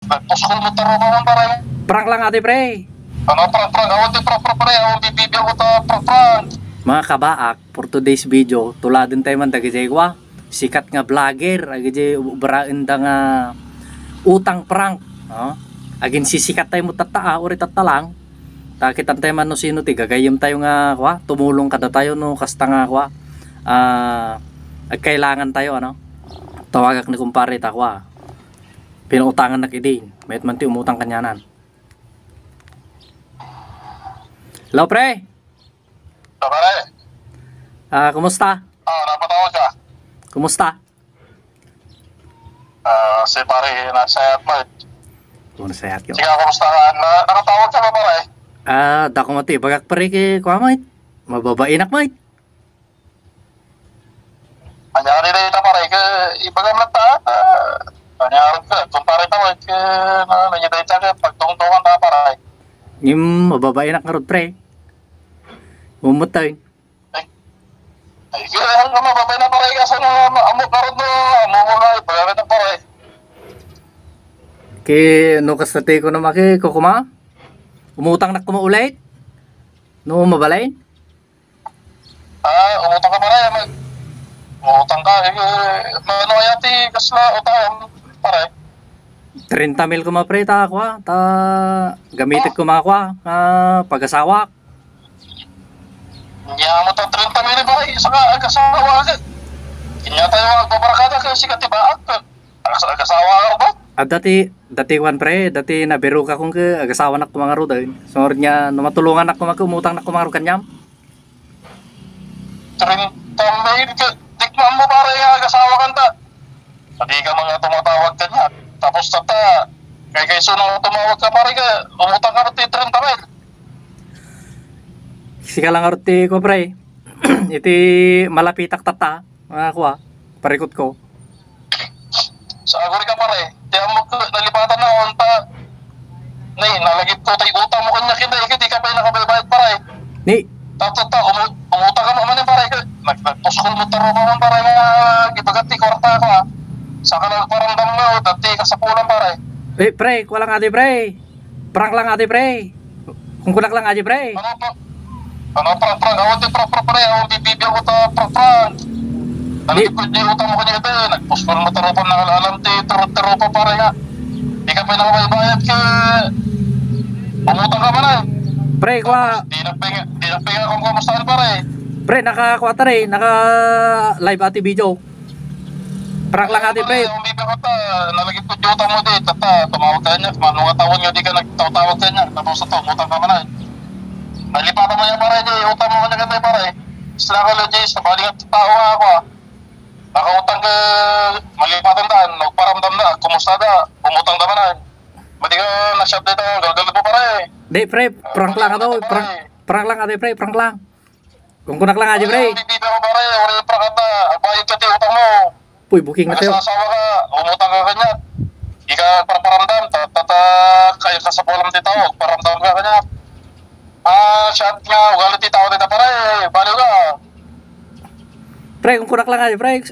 Nagpuskol mo taro pa man pare. Prank lang ate pre. Ano prank awon ti prank pare awon bibibigyan ko ta prank. Mga kabaak, for today's video, tuladin tayo man dagiti kwa. Sikat nga vlogger, agiti ubarain da nga utang prank. No? Agin sisikat tayo mo tataa, uri tatalang. Takitan tayo man no sino ti, gagayim tayo nga kwa, tumulong kada tayo no, kasta nga kwa. Kailangan tayo ano. Tawagak ni kumpare ta kwa. Pinuutangan na kidin, mayat man ti umutang kanyanan. Hello pre. Pare. Kumusta? Napatawag ka. Kumusta? Si pare nasa mo. Kumusta yat ko? Sige, kumusta ka? Nakatawag ka ba pare? Dako mati bagak pare ke kwa mait. Mababainak mait. Anyari na ita pare ke ibagam na ta. Anyari ka kung pare ta wait ke na nanyita ita ke pagtungtungan ta pare. Ngim mababainak nga rod pre. Mumutay. Ay kaya nga mababay na pare kasi na amok karod no amo mo na ibagam na pare. Ke no kastate ko na maki kukuma. Umutang na kuma ulit. No mabalay. Umutang ka pare. Umutang ka ano ayati kasla utang pare. 30 mil kuma pre ta kwa. Ta gamitin ko makwa. Pag-asawak. Nya mo ta 30 mili ba saka agasawa ka. Kinya tayo magbabarakada kay si katibaak ka. Agasawa ka ba? Dati wan pre, dati nabiro ka kung ke agasawa na kumanga ro dahil. Sunod niya, numatulungan na kumanga, umutang na kumanga ro kanyam. 30 mili ka. Tikman mo pare nga agasawa kanta. Sabi ka mga tumatawag ka niya. Tapos tata, kay sunang tumawag ka pare ka, umutang ka rin 30 mili. Sika lang arti ko pre. Iti malapitak tata. Mga kuha. Parikot ko. Sa aguri ka pare, tiyan mo nalipatan na unta. Nalagip ko tayo utang mo kanya kita, di ka pa yung nakabayad pare. Ni, Tata, umutang ka mo man yung pare. Nagpuskol mo taro pa man pare nga gibagati kwarta ko ha. Sa kalag parang mo, dati ka sa pulang pare. pre, kuha lang ate pre. Prank lang ate pre. Kung kunak lang ate pre. Ano po? Ano prank? Awon di prank pare, awon bibibigyan ko ta prank. Nalagip ko di utang mo kanya kita, nagpuskol mo taro pa alam ti taro pa pare nga. Di ka pa yung nakabayad ka. Umutang ka man eh. Pre, kuha. Di nagpinga kung kumusta pare. Pre, naka-kuha rin. Naka-live ate video. Prank lang ate pre. Ang bibigyan ko ta, nalagip ko di utang mo di. Tata, tumawag ka niya. Manong tawag nga di ka nagtawag ka niya. Tapos ito, umutang ka man eh. Nalipatan mo yan pare, di. Utang mo kanya kanya pare. Sila ka lang, Jace. Nabaling at tao nga ako ah. Nakautang ka, malipatan daan. Nagparamdam na. Kumusta da? Umutang da man eh. Mati ka na-shot dito. Galgal mo pare. Di pre, prank lang ato. Prank lang ate pre, prank lang. Kung kunak lang ate pre. Ang bibigyan ko pare, wala yung prank ata. Ang bayad ka di utang mo. Puy, booking na tayo. Nagsasawa ka, umutang ka kanya. Di ka paramdam, tata kaya ka sa pulang di tawag, paramdam ka kanya. Shot nga, ugalit di tawag dito pare, baliw ka. Pre, kung kunak lang ate pre.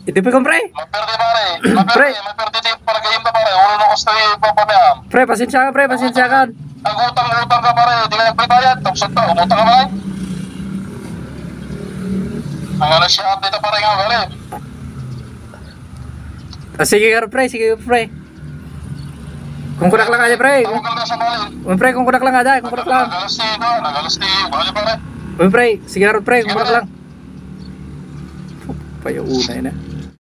Iti pre kong pre. Maperde pare, Pre. maperde di palagayim ka pare, ulo na gusto yung papamayam. Pre, pasensya ka pre, pasensya ka. Nag-utang ka pare, di ka nagbayad, tapos ito, umutang ka pare. Ang ano shot dito pare nga, ugalit. Sige ka pre, sige pre. Kung kunak lang ate pre. Tawag ka na sa bali. Pre, kung kunak lang ate, kung kunak lang. Nagalas di, bali pare. Pre, sige ka pre, kung kunak lang. Payo una na.